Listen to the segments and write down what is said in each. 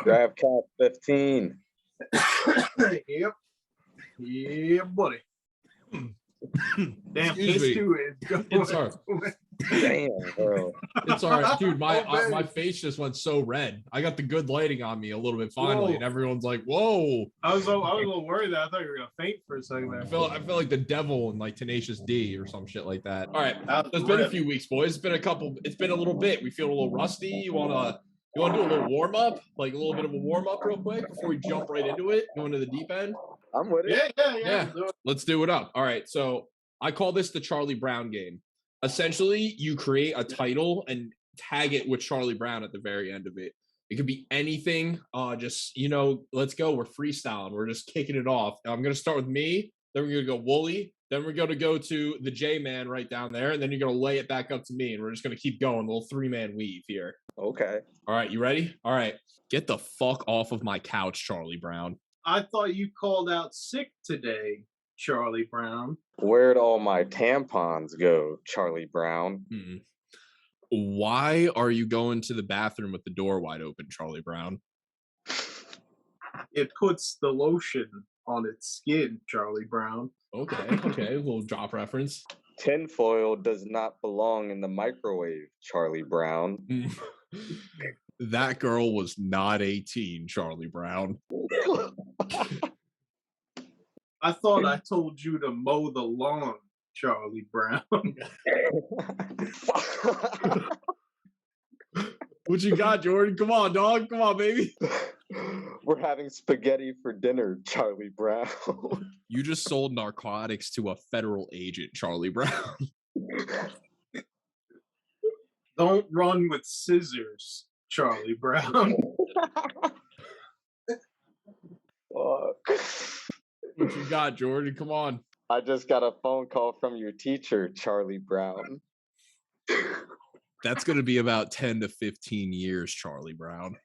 GRAVCast 15. Yep. Yeah, buddy. Damn, Excuse me. It's all right. Damn, bro. It's all right, dude. My Oh, my face just went so red. I got the good lighting on me a little bit finally, Whoa. and everyone's like, "Whoa!" I was a little worried that I thought you were gonna faint for a second there. I feel like the devil in like Tenacious D or some shit like that. All right, That's it's been a rip. few weeks, boys. It's been a little bit. We feel a little rusty. You wanna do a little warm up, like a little bit of a warm up, real quick, before we jump right into it, go into the deep end. I'm with it. Yeah. Let's do it up. All right, so I call this the Charlie Brown game. Essentially, you create a title and tag it with Charlie Brown at the very end of it. It could be anything. Just, let's go. We're freestyling. We're just kicking it off. I'm going to start with me. Then we're going to go Wooly. Then we're going to go to the J-Man right down there. And then you're going to lay it back up to me. And we're just going to keep going. A little three-man weave here. Okay. All right, you ready? All right. Get the fuck off of my couch, Charlie Brown. I thought you called out sick today, Charlie Brown. Where'd all my tampons go, Charlie Brown? Mm-mm. Why are you going to the bathroom with the door wide open, Charlie Brown? It puts the lotion on its skin, Charlie Brown. Okay, a little drop reference. Tinfoil does not belong in the microwave, Charlie Brown. That girl was not 18, Charlie Brown. I thought I told you to mow the lawn, Charlie Brown. What you got, Jordan? Come on, dog. Come on, baby. We're having spaghetti for dinner, Charlie Brown. You just sold narcotics to a federal agent, Charlie Brown. Don't run with scissors, Charlie Brown. Fuck. What you got, Jordan? Come on. I just got a phone call from your teacher, Charlie Brown. That's going to be about 10 to 15 years, Charlie Brown.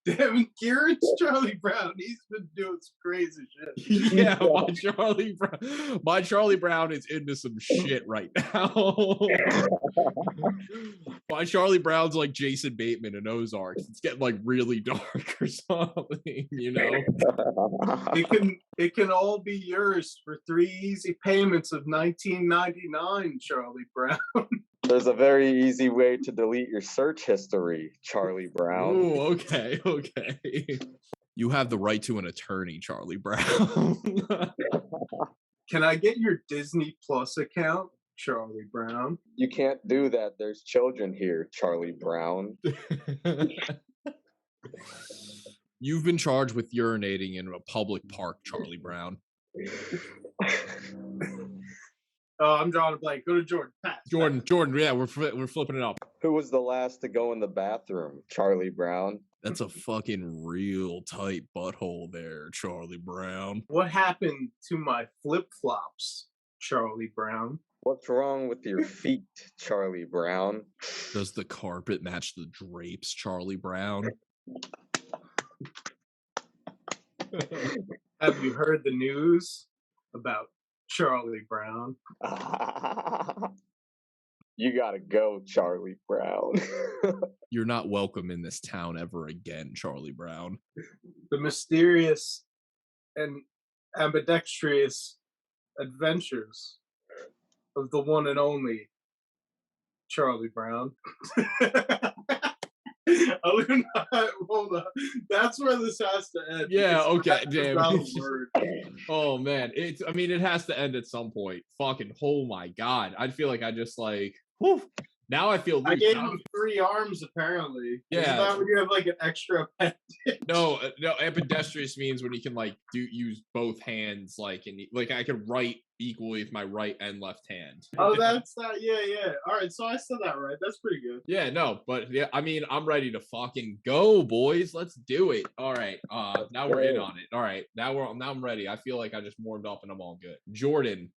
Damn, Kieran's Charlie Brown. He's been doing some crazy shit. Yeah, my Charlie Brown is into some shit right now. My Charlie Brown's like Jason Bateman in Ozarks. It's getting like really dark or something, It can all be yours for 3 easy payments of $19.99, Charlie Brown. There's a very easy way to delete your search history, Charlie Brown. Ooh, okay. You have the right to an attorney, Charlie Brown. Can I get your Disney Plus account, Charlie Brown? You can't do that. There's children here, Charlie Brown. You've been charged with urinating in a public park, Charlie Brown. I'm drawing a blank. Go to Jordan. Pass. Jordan. Yeah, we're flipping it up. Who was the last to go in the bathroom, Charlie Brown? That's a fucking real tight butthole there, Charlie Brown. What happened to my flip-flops, Charlie Brown? What's wrong with your feet, Charlie Brown? Does the carpet match the drapes, Charlie Brown? Have you heard the news about Charlie Brown? You gotta go, Charlie Brown. You're not welcome in this town ever again, Charlie Brown. The mysterious and ambidextrous adventures of the one and only Charlie Brown. Hold on. That's where this has to end. Yeah, okay, damn. Word. Oh man, it has to end at some point. Fucking, oh my god. I feel like I just like, whew. Now I feel I gave him 3 arms apparently. Yeah. Isn't that when you have like an extra appendage? No, ambidextrous means when you can like use both hands, like, and like I can write equally with my right and left hand. Oh, that's that. Yeah. All right, so I said that right. That's pretty good. Yeah, no, but yeah, I mean, I'm ready to fucking go, boys. Let's do it. All right, now we're in on it. All right, now I'm ready. I feel like I just warmed up and I'm all good. Jordan.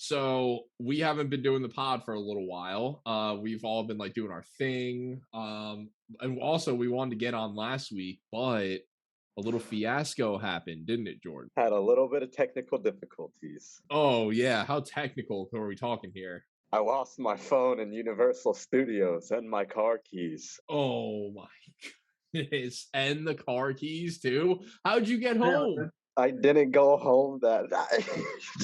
So we haven't been doing the pod for a little while. We've all been like doing our thing. And also we wanted to get on last week, but a little fiasco happened, didn't it, Jordan? Had a little bit of technical difficulties. Oh yeah, how technical are we talking here? I lost my phone in Universal Studios and my car keys. Oh my. And the car keys too. How'd you get Yeah, home? I didn't go home that night.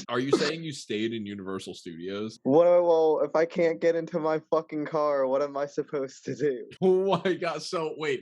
Are you saying you stayed in Universal Studios? Well, if I can't get into my fucking car, what am I supposed to do? Oh my god! So wait.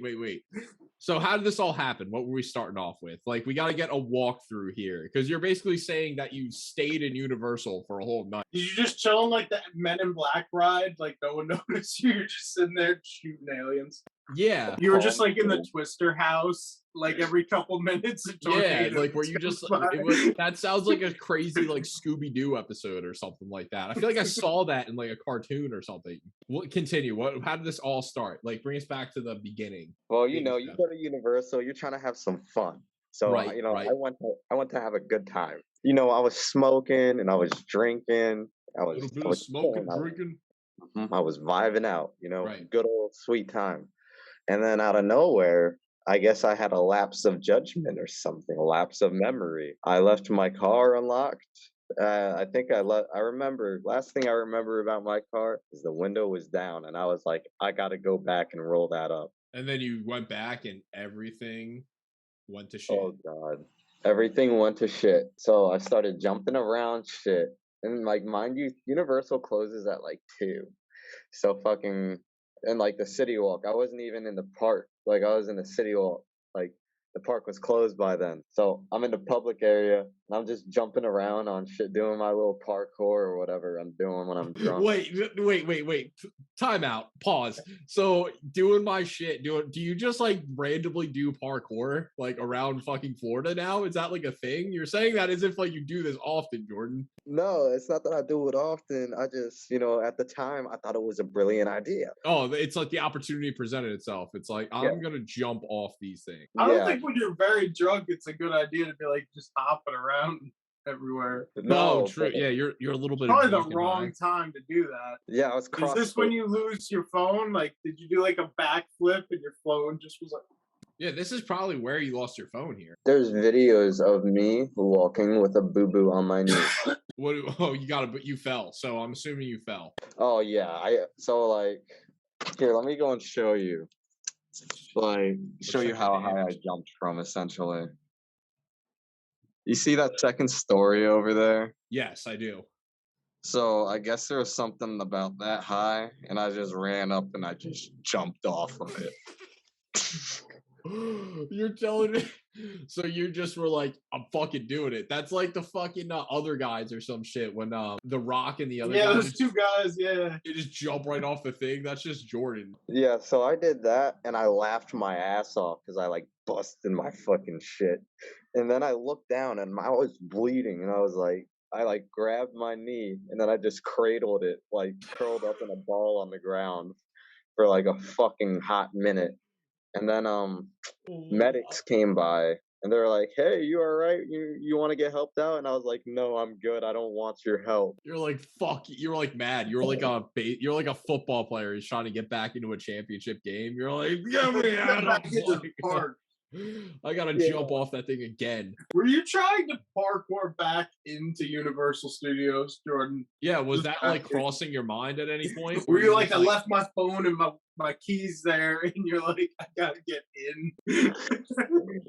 So how did this all happen? What were we starting off with? Like, we got to get a walkthrough here because you're basically saying that you stayed in Universal for a whole night. Did you just chill on like the Men in Black ride? Like no one noticed you. You're just sitting there shooting aliens. Yeah, You were just like in the Twister house, like every couple minutes. yeah, like where you just that sounds like a crazy like Scooby Doo episode or something like that. I feel like I saw that in like a cartoon or something. We'll continue. How did this all start? Like, bring us back to the beginning. Well, you know, you go to Universal, you're trying to have some fun. So, Right, you know, right. I went to have a good time. You know, I was smoking and I was drinking. A little bit of smoking, drinking. I was vibing out, you know, Right. good old sweet time. And then out of nowhere, I guess I had a lapse of judgment or something, a lapse of memory. I left my car unlocked. I think I remember, last thing I remember about my car is the window was down and I was like, I got to go back and roll that up. And then you went back and everything went to shit. Oh God. Everything went to shit. So I started jumping around shit. And like, mind you, Universal closes at like 2. So fucking, and like the city walk, I wasn't even in the park. Like I was in the city walk. Like the park was closed by then. So I'm in the public area and I'm just jumping around on shit, doing my little parkour or whatever I'm doing when I'm drunk. Wait. Time out. Pause. So doing my shit, do you just like randomly do parkour like around fucking Florida now? Is that like a thing? You're saying that as if like you do this often, Jordan. No, it's not that I do it often. I just, you know, at the time I thought it was a brilliant idea. Oh, it's like the opportunity presented itself. It's like, Yeah. I'm gonna jump off these things. I don't Yeah. think when you're very drunk, it's a good idea to be like just hopping around everywhere. No, true. but- Yeah, you're a little bit Probably the drunk and wrong high. time to do that. Yeah, I was Is cross. this when you lose your phone? Like, did you do like a backflip and your phone just was like? Yeah, this is probably where you lost your phone here. There's videos of me walking with a boo-boo on my knee. What? Oh, but you fell. So I'm assuming you fell. Oh yeah, so like here, let me go and show you. Like show you check the how high I damage. jumped from essentially. You see that second story over there? Yes, I do. So I guess there was something about that high, and I just ran up and I just jumped off of it. You're telling me? So you just were like, I'm fucking doing it. That's like the fucking other guys or some shit when The Rock and the other Yeah, guys those two guys. Yeah. they just jump right off the thing. That's just Jordan. Yeah, so I did that and I laughed my ass off because I like busted my fucking shit. And then I looked down and I was bleeding and I like grabbed my knee and then I just cradled it, like curled up in a ball on the ground for like a fucking hot minute. And then medics came by and they were like, "Hey, you all right? You want to get helped out?" And I was like, "No, I'm good. I don't want your help." You're like, fuck. You're like mad. You're like you're like a football player who's trying to get back into a championship game. You're like, get me out Back of into the park. I gotta Yeah. jump off that thing again. Were you trying to parkour back into Universal Studios, Jordan? Yeah, was Just that like asking. crossing your mind at any point? Were you like, just I left my phone and my keys there, and you're like, I gotta get in?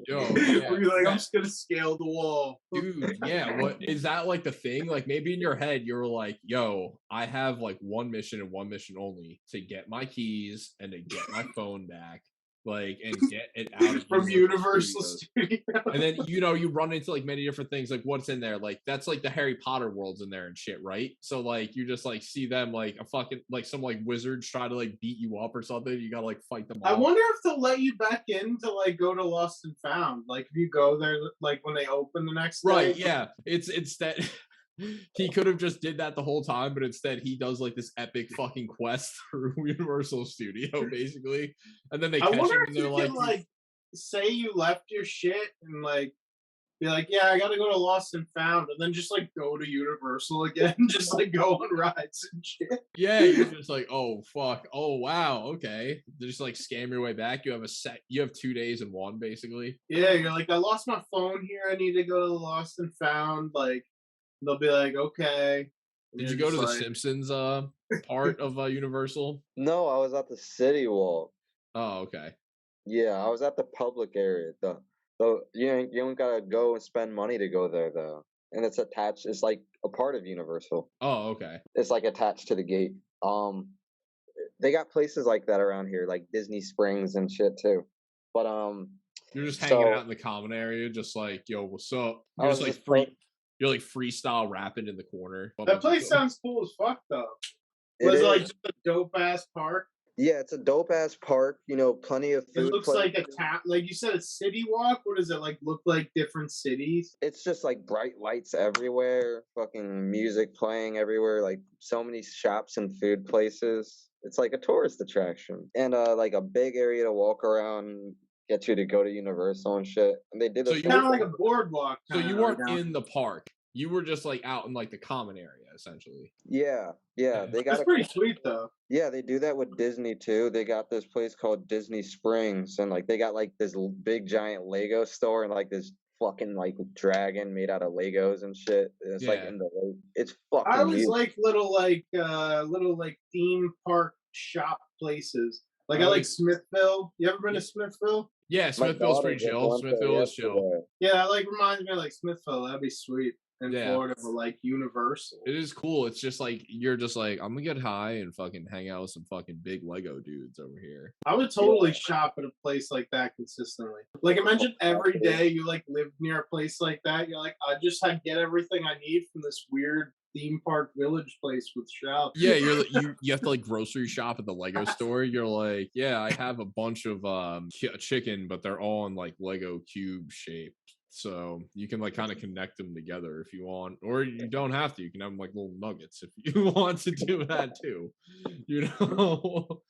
Yo, yeah, Were you like, I'm yeah. just gonna scale the wall? Dude, yeah, what is that like the thing? Like maybe in your head you were like, yo, I have like one mission and one mission only to get my keys and to get my phone back. Like and get it out of From Universal Studios. Studios. And then you run into like many different things, like what's in there, like that's like the Harry Potter worlds in there and shit, right? So like you just like see them like a fucking like some like wizards try to like beat you up or something. You gotta like fight them I off. wonder if they'll let you back in to like go to Lost and Found. Like if you go there, like when they open the next day. Right, yeah. It's instead he could have just did that the whole time, but instead he does like this epic fucking quest through Universal Studio, basically. And then they I catch wonder him if and you they're can like, like say you left your shit and like be like, yeah, I gotta go to Lost and Found, and then just like go to Universal again, just like go on rides and shit. yeah, you're just like, oh fuck, oh wow, okay. Just like scam your way back. You have 2 days in one, basically. Yeah, you're like, I lost my phone here. I need to go to Lost and Found. Like they'll be like, okay. And Did you're you go to just the like, Simpsons part of Universal? No, I was at the city walk. Oh, okay. Yeah, I was at the public area. The you don't gotta go and spend money to go there though, and it's attached. It's like a part of Universal. Oh, okay. It's like attached to the gate. Um, they got places like that around here, like Disney Springs and shit too. But You're just hanging out so in the common area, just like, yo, what's up? I You're just was like just po- you're like freestyle rapping in the corner. That place sounds cool as fuck though. it Was it like is. just a dope ass park? Yeah, it's a dope ass park. You know, plenty of It food looks like a places. town, like you said, a city walk. What does it like look like? Different cities. It's just like bright lights everywhere, fucking music playing everywhere, like so many shops and food places. It's like a tourist attraction. And like a big area to walk around, get you to go to Universal and shit. And they did So the you same Kind of weren't like a boardwalk. so you Kinda, weren't like, in the park. You were just like out in like the common area, essentially. Yeah, yeah. Yeah. They got That's a pretty sweet though. yeah, they do that with Disney too. They got this place called Disney Springs, and like they got like this big giant Lego store and like this fucking like dragon made out of Legos and shit. And it's like Yeah. in the lake. It's I fucking always beautiful. like little like theme park shop places. Like I I like like- Smithville. You ever been Yeah. to Smithville? Yeah, My Smithville's daughter pretty just chill. went there Smithville is chill. yesterday. Yeah, that like reminds me of like Smithville. That'd be sweet. In Yeah. Florida, but like Universal. It is cool. It's just like you're just like, I'm gonna get high and fucking hang out with some fucking big Lego dudes over here. I would totally shop at a place like that consistently. Like imagine every day you like live near a place like that. You're like, I just get everything I need from this weird theme park village place with shops. Yeah, you have to like grocery shop at the Lego store. You're like, yeah, I have a bunch of chicken, but they're all in like Lego cube shape. So you can like kind of connect them together if you want, or you don't have to. You can have them like little nuggets if you want to do that too. You know,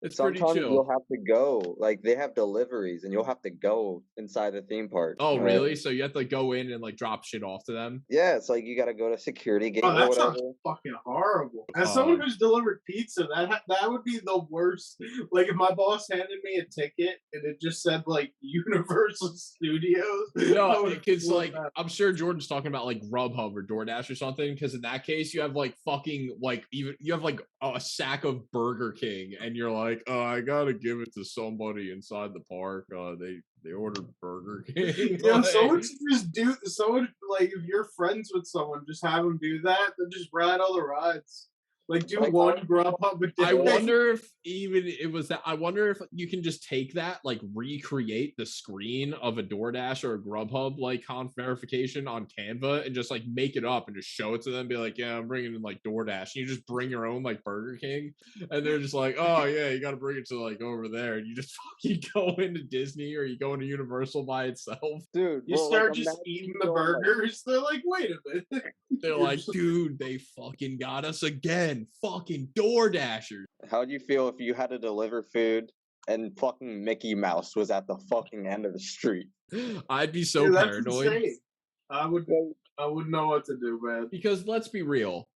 it's pretty Sometimes chill. you'll have to go. Like they have deliveries, and you'll have to go inside the theme park. Oh, right? really? So you have to like, go in and like drop shit off to them? Yeah, it's like you got to go to security gate Oh, or that whatever. sounds fucking horrible. As someone who's delivered pizza, that would be the worst. Like if my boss handed me a ticket and it just said like Universal Studios. I No, would because flip like out. I'm sure Jordan's talking about like Grubhub or DoorDash or something. Because in that case, you have like fucking like even you have like a sack of Burger King, and you're like, oh, I gotta give it to somebody inside the park. They ordered Burger King. Yeah, Like, someone should just do someone like if you're friends with someone, just have them do that. Then just ride all the rides. Like do Like, one Grubhub a day. I wonder if even it was that. I wonder if you can just take that, like recreate the screen of a DoorDash or a Grubhub like verification on Canva and just like make it up and just show it to them. Be like, yeah, I'm bringing in like DoorDash. And you just bring your own like Burger King, and they're just like, oh yeah, you got to bring it to like over there. And you just fucking go into Disney or you go into Universal by itself. Dude, You well, start like, just imagine eating the going, like, burgers. They're like, wait a minute. They're like, dude, they fucking got us again. Fucking DoorDashers. how'd you feel if you had to deliver food and fucking Mickey Mouse was at the fucking end of the street? I'd be so Dude, that's paranoid. insane. I wouldn't know what to do, man. Because let's be real,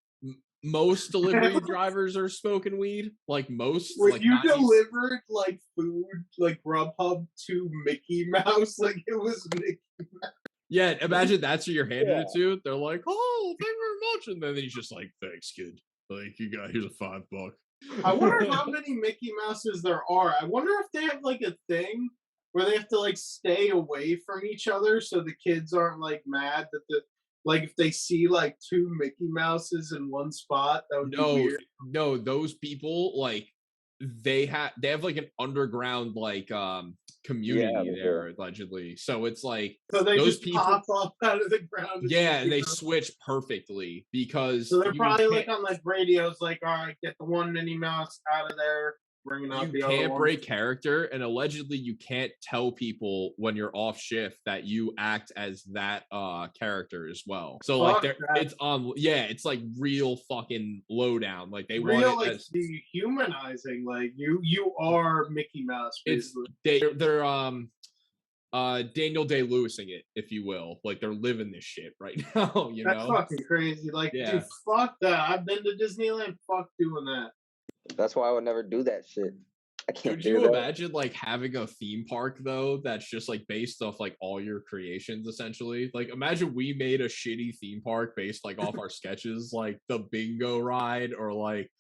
most delivery drivers are smoking weed. Like most, When like you 90s delivered like food, like Grubhub to Mickey Mouse, like it was Mickey. Yeah, imagine that's who you're handing Yeah. it to. They're like, "Oh, thank you very much," and then he's just like, "Thanks, kid. Like, here's a $5." I wonder how many Mickey Mouses there are. I wonder if they have like a thing where they have to like stay away from each other so the kids aren't like mad that like if they see like two Mickey Mouses in one spot, that would be weird. No, those people like they have like an underground like community they there allegedly. So it's like So they those just people- pop up out of the ground. as yeah, and Mickey they Mouse. switch perfectly because So they're you probably like can't- on like radios, like, all right, get the one Minnie Mouse out of there, bringing out you the other can't one. break character, and allegedly you can't tell people when you're off shift that you act as that character as well. So like Fuck there that. it's on it's like real fucking lowdown. Like they Real want it like as dehumanizing, like you are Mickey Mouse. it's Basically. they're Daniel Day-Lewising it, if you will. Like they're living this shit right now, you That's know? fucking crazy. Like, Yeah. dude, fuck that. I've been to Disneyland. Fuck doing that. That's why I would never do that shit. I can't Could do you that. imagine like having a theme park though that's just like based off like all your creations essentially? Like imagine we made a shitty theme park based like off our sketches, like the bingo ride or like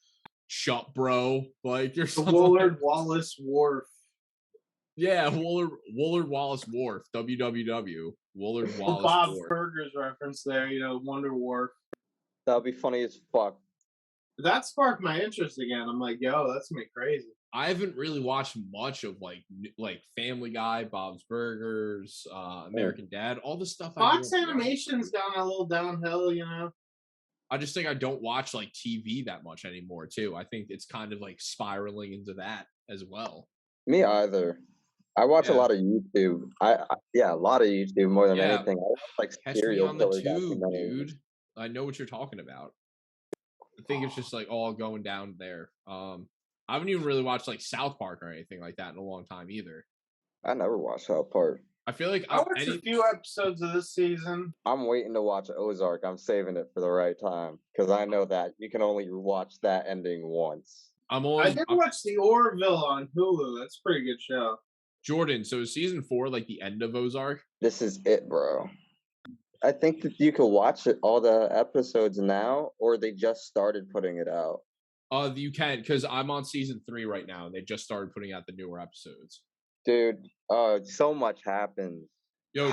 Shut Bro, like you're The something Woolard Wallace Wharf. Yeah, Woolard Wallace Wharf, WWW. Woolard The Wallace Bob's Wharf. Burgers reference there, Wonder Wharf. That'd be funny as fuck. That sparked my interest again. I'm like, yo, that's gonna be crazy. I haven't really watched much of like Family Guy, Bob's Burgers, American Dad, all the stuff. Fox Animation's gone a little downhill, I just think I don't watch like TV that much anymore too. I think it's kind of like spiraling into that as well. Me either. I watch a Yeah. lot of YouTube. Yeah, a lot of YouTube more than Yeah. anything. I watch like Catch me serial on the killer tube, documentaries. dude. I know what you're talking about. I think it's just like all going down there. I haven't even really watched like South Park or anything like that in a long time either. I never watched South Park. I feel like I watched a few episodes of this season. I'm waiting to watch Ozark. I'm saving it for the right time because I know that you can only watch that ending once. I did watch The Orville on Hulu. That's a pretty good show. Jordan, so is season 4 like the end of Ozark? This is it, bro. I think that you can watch it all the episodes now, or they just started putting it out. You can, because I'm on season 3 right now. They just started putting out the newer episodes. Dude, so much happens. Yo,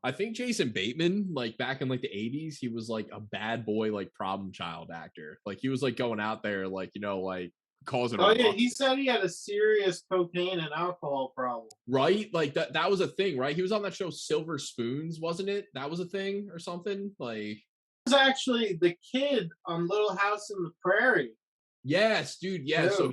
I think Jason Bateman, like back in like the 80s, he was like a bad boy, like problem child actor. Like he was like going out there, like, like causing. Oh yeah, he said he had a serious cocaine and alcohol problem. Right? Like that was a thing, right? He was on that show Silver Spoons, wasn't it? That was a thing or something? Like he was actually the kid on Little House on the Prairie. Yes, dude. Yeah. Dude. So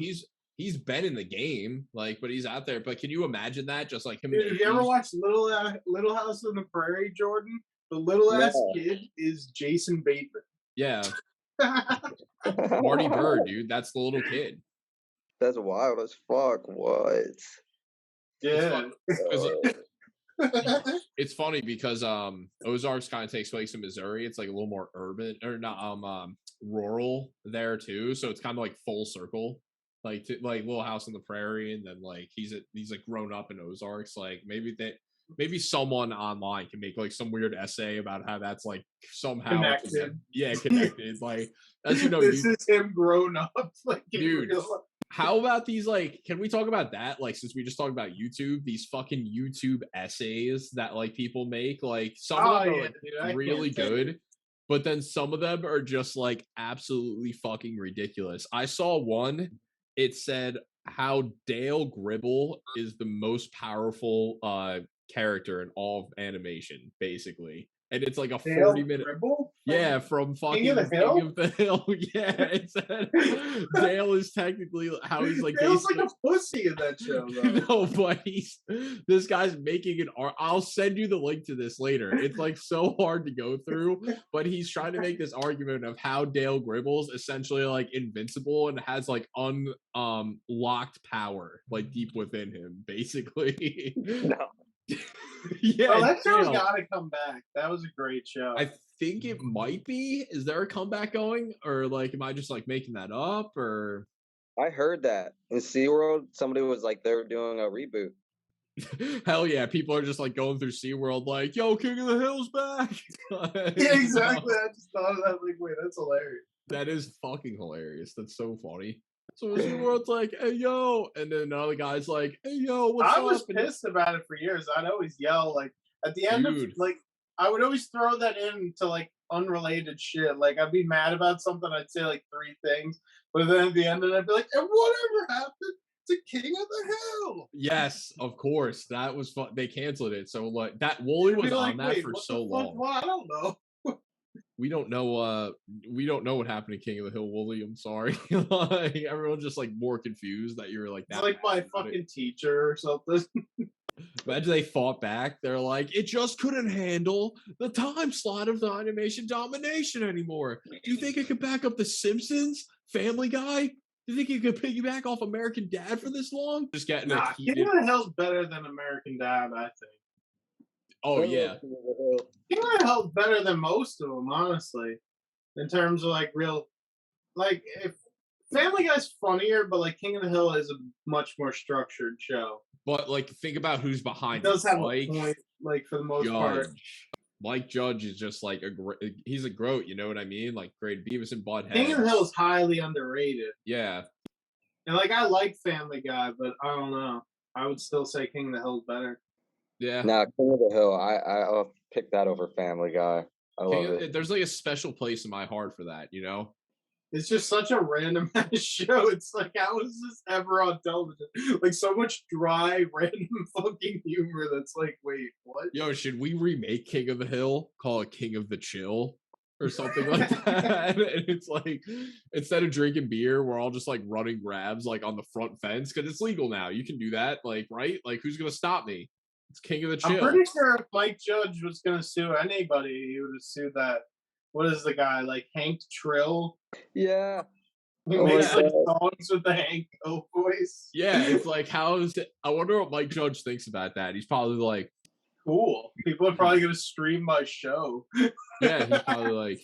he's been in the game, like, but he's out there. But can you imagine that? Just like him. Dude, have you ever watched Little House on the Prairie, Jordan? The little ass kid is Jason Bateman. Yeah. Marty Bird, dude. That's the little kid. That's wild as fuck. What? Yeah. It's funny because Ozarks kind of takes place in Missouri. It's like a little more urban or not rural there too. So it's kind of like full circle. Like Little House on the Prairie, and then like he's like grown up in Ozarks. Like maybe someone online can make like some weird essay about how that's like somehow connected. Connected. Like as you know, this is him grown up. Like dude. How about these, like, can we talk about that? Like, since we just talked about YouTube, these fucking YouTube essays that, like, people make, like, some of them are like, really good, but then some of them are just, like, absolutely fucking ridiculous. I saw one, it said how Dale Gribble is the most powerful character in all of animation, basically. And it's like a 40-minute. Yeah, from fucking King of the Hill. Yeah, it said Dale is technically how he's like. Dale's like a pussy in that show, though. No, but this guy's making an art. I'll send you the link to this later. It's like so hard to go through, but he's trying to make this argument of how Dale Gribble's essentially like invincible and has like locked power like deep within him, basically. No. Yeah, well, that show's gotta come back. That was a great show. I think it might be. Is there a comeback going, or like am I just like making that up? Or I heard that in SeaWorld somebody was like they were doing a reboot. Hell yeah, people are just like going through SeaWorld like, yo, King of the Hill's back. Yeah, exactly. I just thought of that, like, wait, that's hilarious. That is fucking hilarious. That's so funny. So SeaWorld's like, hey yo, and then another guy's like, hey yo, what's up? I was pissed about it for years. I'd always yell like at the end of like I would always throw that in to like unrelated shit. Like I'd be mad about something, I'd say like 3 things, but then at the end of it, I'd be like, and whatever happened to King of the Hill? Yes, of course. That was fun. They canceled it. So like that Wooly was on that for so long. Well, I don't know. We don't know what happened to King of the Hill, Wooly. I'm sorry. Like, everyone's just like more confused that you were like that. It's like my fucking teacher or something. Imagine they fought back. They're like, it just couldn't handle the time slot of the animation domination anymore. Do you think it could back up The Simpsons, Family Guy? Do you think it could piggyback off American Dad for this long? Just getting King of the Hill's better than American Dad, I think. Oh yeah. King of the Hill's better than most of them, honestly. In terms of like real, like if Family Guy's funnier, but like King of the Hill is a much more structured show. But like, think about who's behind. It does have a point, like for the most part. Mike Judge is just like he's a GROAT, you know what I mean? Like great Beavis and Butthead. King of the Hill is highly underrated. Yeah. And like I like Family Guy, but I don't know. I would still say King of the Hill's better. Yeah. Nah, King of the Hill. I'll pick that over Family Guy. I love it. There's like a special place in my heart for that, you know? It's just such a random ass show. It's like, how is this ever on television? Like so much dry, random fucking humor that's like, wait, what? Yo, should we remake King of the Hill? Call it King of the Chill or something like that? And it's like, instead of drinking beer, we're all just like running grabs like on the front fence because it's legal now. You can do that, like, right? Like, who's gonna stop me? It's King of the Chill. I'm pretty sure if Mike Judge was gonna sue anybody, he would have sued that. What is the guy like Hank Trill? Yeah. He Oh, makes yeah. like songs with the Hank O voice. Yeah, it's like, I wonder what Mike Judge thinks about that. He's probably like, Cool. People are probably gonna stream my show. yeah, he's probably like,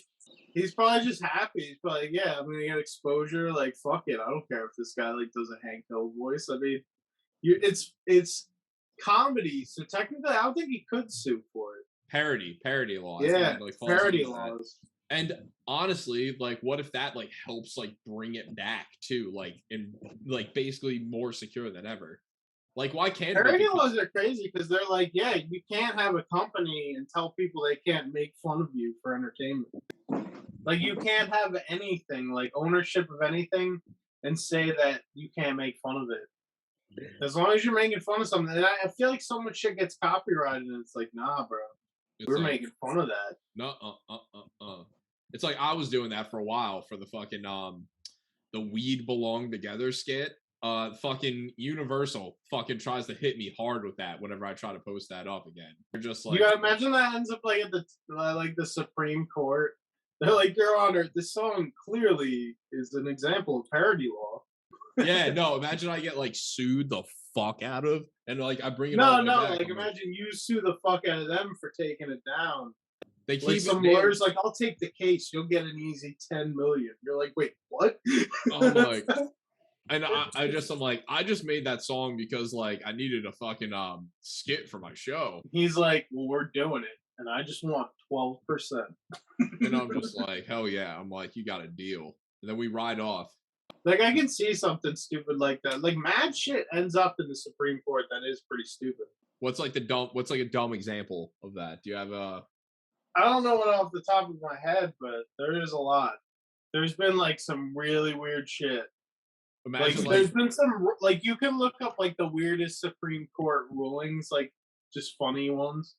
He's probably just happy. He's probably like, yeah, I'm gonna get exposure. Like, fuck it. I don't care if this guy like does a Hank Hill voice. I mean, it's comedy, so technically, I don't think he could sue for it. parody law. Yeah, like, falls parody under that. laws. And honestly, like, what if that like helps like bring it back too, like, and like basically more secure than ever? Like, why can't Parody laws are crazy because they're like, yeah, you can't have a company and tell people they can't make fun of you for entertainment. Like, you can't have anything, like ownership of anything, and say that you can't make fun of it. As long as you're making fun of something, and I feel like so much shit gets copyrighted, and it's like, nah, bro, we're like, making fun of that. No, It's like I was doing that for a while for the fucking the Weed Belong Together skit. Fucking Universal fucking tries to hit me hard with that whenever I try to post that up again. They're just like, You gotta imagine that ends up like at the Supreme Court. They're like, Your Honor, this song clearly is an example of parody law. yeah, no. Imagine I get like sued the fuck out of, and like I bring it. No, all no. back. Like, imagine you sue the fuck out of them for taking it down. They keep Like some lawyers, like, I'll take the case. You'll get an easy 10 million. You're like, wait, what? I'm like, and I'm like, I just made that song because like I needed a fucking skit for my show. He's like, well, we're doing it, and I just want 12%. And I'm just like, hell yeah. I'm like, you got a deal. And then we ride off. Like, I can see something stupid like that. Like, mad shit ends up in the Supreme Court that is pretty stupid. What's like a dumb example of that? Do you have a? I don't know what off the top of my head, but there is a lot. There's been like some really weird shit. Imagine there's been some like you can look up like the weirdest Supreme Court rulings, like just funny ones.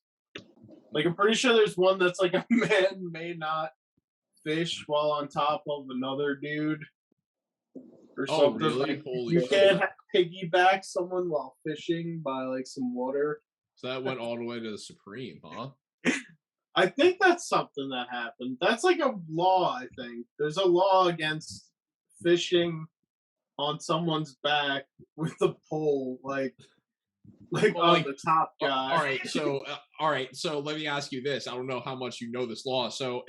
Like I'm pretty sure there's one that's like a man may not fish while on top of another dude. Or something. Really? Like, Holy you shit. can't piggyback someone while fishing by like some water. So that went all the way to the Supreme, huh? I think that's something that happened. That's like a law, I think. There's a law against fishing on someone's back with a pole, like on the top guy. All right. So let me ask you this. I don't know how much you know this law. So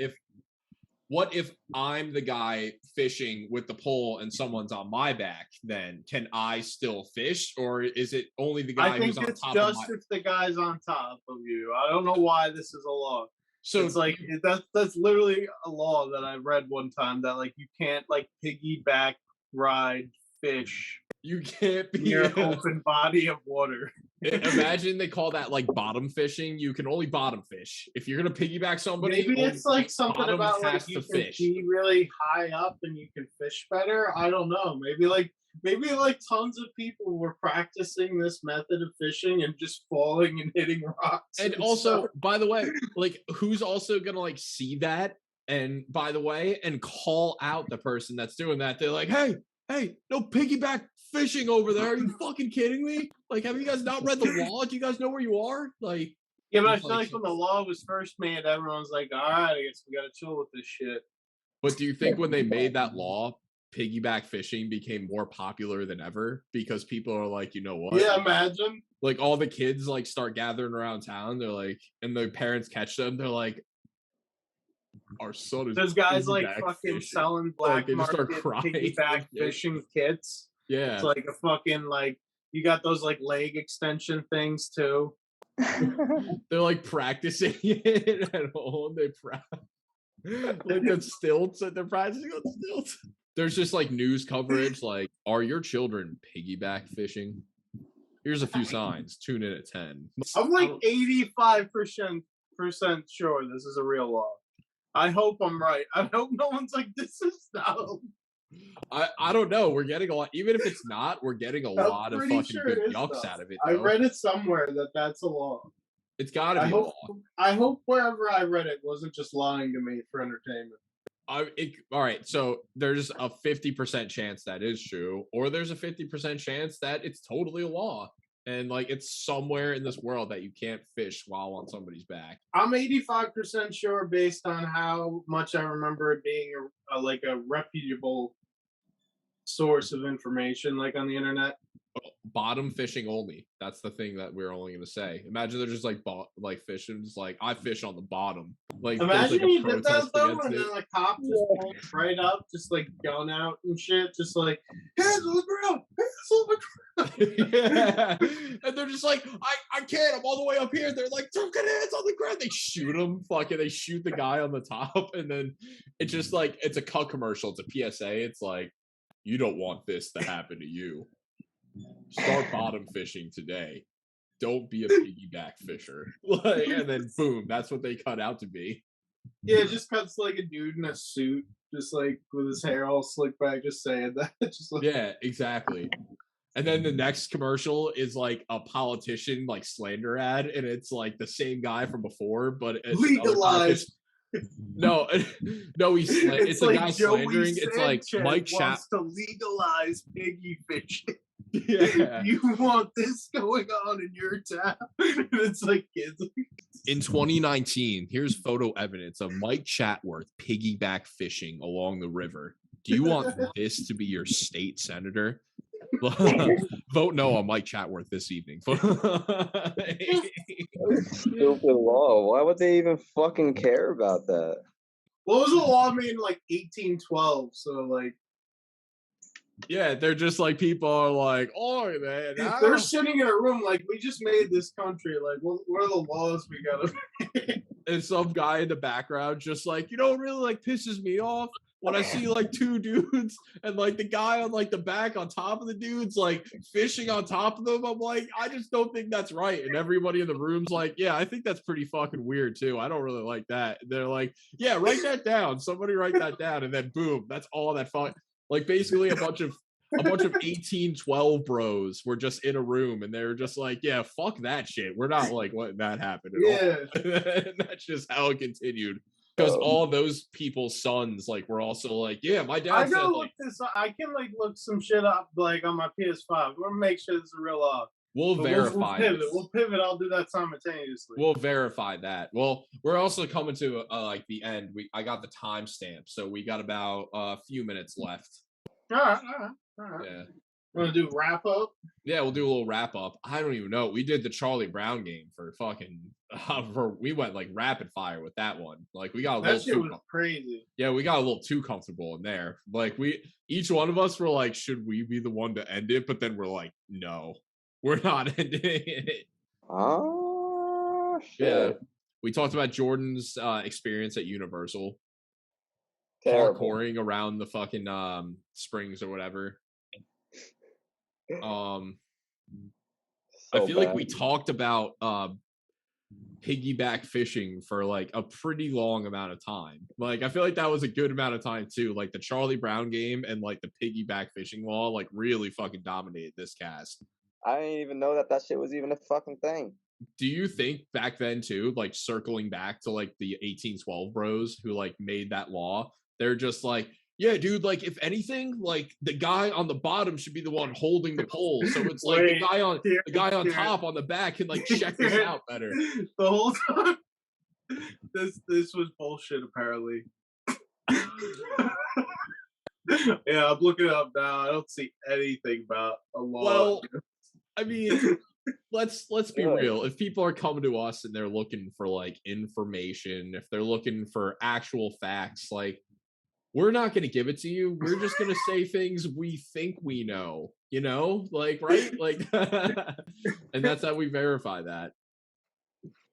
what if I'm the guy fishing with the pole and someone's on my back? Then can I still fish, or is it only the guy who's on top of my? I think it's just if the guy's on top of you. I don't know why this is a law. So it's like that's literally a law that I read one time that like you can't like piggyback ride fish. You can't be near an open body of water. Imagine they call that like bottom fishing. You can only bottom fish. If you're gonna piggyback somebody, maybe it's like something about like you can fish. be really high up and you can fish better. I don't know. Maybe like tons of people were practicing this method of fishing and just falling and hitting rocks. And also, by the way, like who's also gonna like see that? And by the way, and call out the person that's doing that. They're like, hey, no piggyback fishing over there. Are you fucking kidding me? Like, have you guys not read the law? Do you guys know where you are? Like, yeah, but I feel like when the law was first made, everyone's like, all right, I guess we gotta chill with this shit. But do you think when they made that law, piggyback fishing became more popular than ever because people are like, you know what? Yeah, imagine. Like all the kids like start gathering around town. They're like, and the parents catch them. They're like, our son is. There's guys like fucking fishing. selling black like, market piggyback fishing kits. Yeah, it's like a fucking like you got those like leg extension things too. They're like practicing it at home. Like on stilts, and they're practicing on stilts. There's just like news coverage, like, are your children piggyback fishing? Here's a few signs. Tune in at 10. I'm like 85% sure this is a real law. I hope I'm right. I hope no one's like, this is no. I don't know. We're getting a lot. Even if it's not, we're getting a lot of fucking sure good it is, yucks though. out of it. I Though. read it somewhere that that's a law. It's got to be a law. I hope wherever I read it wasn't just lying to me for entertainment. All right, so there's a 50% chance that is true, or there's a 50% chance that it's totally a law, and like it's somewhere in this world that you can't fish while on somebody's back. I'm 85% sure based on how much I remember it being a reputable source of information, like on the internet. Bottom fishing only. That's the thing that we're only gonna say. Imagine they're just like fishing, just like I fish on the bottom. Like imagine like you did that though, and then the cop just pulled right up, just like gun out and shit, just like hands on the ground, hands on the ground. Yeah, and they're just like, I can't. I'm all the way up here. They're like, don't get hands on the ground. They shoot him. Fucking, they shoot the guy on the top, and then it's just like it's a cut commercial. It's a PSA. It's like, you don't want this to happen to you. Start bottom fishing today. Don't be a piggyback fisher. Like, and then boom, that's what they cut out to be. Yeah, it just cuts like a dude in a suit, just like with his hair all slicked back, just saying that. Just like... Yeah, exactly. And then the next commercial is like a politician like slander ad, and it's like the same guy from before, but it's legalized. No, it's a like guy Joey slandering. Sanchez it's like Mike wants to legalize piggy fishing. Yeah. You want this going on in your town? And it's like kids. In 2019, here's photo evidence of Mike Chatworth piggyback fishing along the river. Do you want this to be your state senator? Vote no on Mike Chatworth this evening. Stupid law. Why would they even fucking care about that? What was the law made in like 1812? So like, yeah, they're just like people are like, oh man, they're sitting in a room like, we just made this country. Like, what are the laws we gotta make? And some guy in the background just like, you know, what really like pisses me off when I see like two dudes and like the guy on like the back on top of the dudes like fishing on top of them. I'm like, I just don't think that's right. And everybody in the room's like, yeah, I think that's pretty fucking weird too. I don't really like that. And they're like, yeah, write that down. Somebody write that down. And then boom, that's all that like basically a bunch of 1812 bros were just in a room and they were just like, yeah, fuck that shit. We're not like letting that happen at all. And that's just how it continued. Because all those people's sons like were also like, yeah, my dad. I gotta look this up. I can like look some shit up like on my PS5. We're gonna make sure it's a real law. We'll verify. We'll pivot. I'll do that simultaneously. We'll verify that. Well, we're also coming to like the end. I got the timestamp, so we got about a few minutes left. All right. Yeah. Want to do wrap up? Yeah, we'll do a little wrap up. I don't even know. We did the Charlie Brown game for fucking. We went like rapid fire with that one. Like we got a little. That shit was crazy. Yeah, we got a little too comfortable in there. Like each one of us were like, should we be the one to end it? But then we're like, no, we're not ending it. Oh shit. Yeah, we talked about Jordan's experience at Universal. Terrible. Parkouring around the fucking springs or whatever. I feel like we talked about piggyback fishing for like a pretty long amount of time. Like I feel like that was a good amount of time too. Like the Charlie Brown game and like the piggyback fishing law like really fucking dominated this cast. I didn't even know that shit was even a fucking thing. Do you think back then too, like circling back to like the 1812 bros who like made that law, they're just like, yeah, dude, like if anything, like the guy on the bottom should be the one holding the pole. So it's like the guy on top on the back can like check this out better. The whole time. This was bullshit apparently. Yeah, I'm looking it up now. I don't see anything about a law. Well, I mean, let's be real. If people are coming to us and they're looking for like information, if they're looking for actual facts, like we're not going to give it to you. We're just going to say things we think we know, you know, like, right? Like, and that's how we verify that.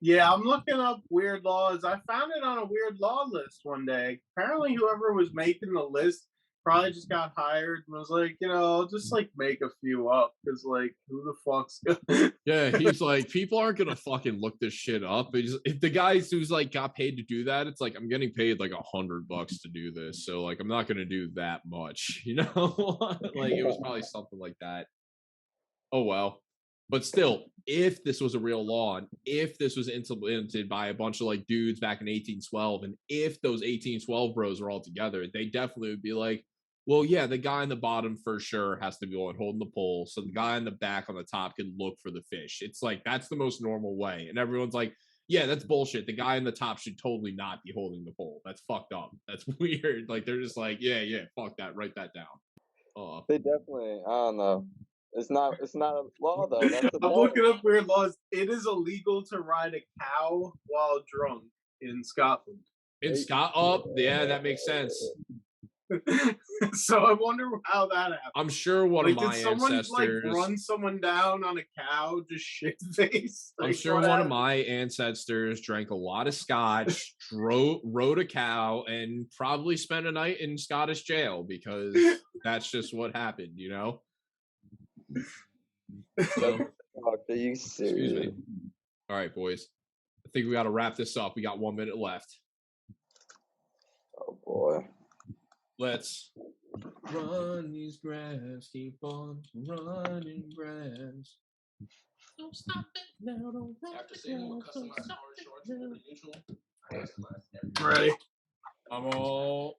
Yeah, I'm looking up weird laws. I found it on a weird law list one day. Apparently, whoever was making the list probably just got hired and was like, I'll just like make a few up because like who the fuck's gonna Yeah, he's like, people aren't gonna fucking look this shit up. If the guys who's like got paid to do that, it's like I'm getting paid like $100 to do this, so like I'm not gonna do that much, Like it was probably something like that. Oh well. But still, if this was a real law and if this was implemented by a bunch of like dudes back in 1812, and if those 1812 bros were all together, they definitely would be like, well, yeah, the guy on the bottom for sure has to be the one holding the pole. So the guy on the back on the top can look for the fish. It's like that's the most normal way. And everyone's like, yeah, that's bullshit. The guy on the top should totally not be holding the pole. That's fucked up. That's weird. Like they're just like, yeah, fuck that. Write that down. They definitely, I don't know. It's not a law though. That's the I'm looking up weird laws. It is illegal to ride a cow while drunk in Scotland. In Scotland, yeah, that makes sense. So I wonder how that happened. I'm sure one of my did someone ancestors like run someone down on a cow, just shit face? I'm sure one of my ancestors drank a lot of scotch, rode a cow, and probably spent a night in Scottish jail because that's just what happened, So, are you serious? excuse me. All right, boys. I think we got to wrap this up. We got 1 minute left. Oh boy. Let's run these graphs, keep on running graphs. Don't stop it now, don't After saving with customized power shorts for neutral. Ready. I'm all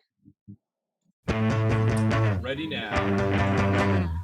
ready now.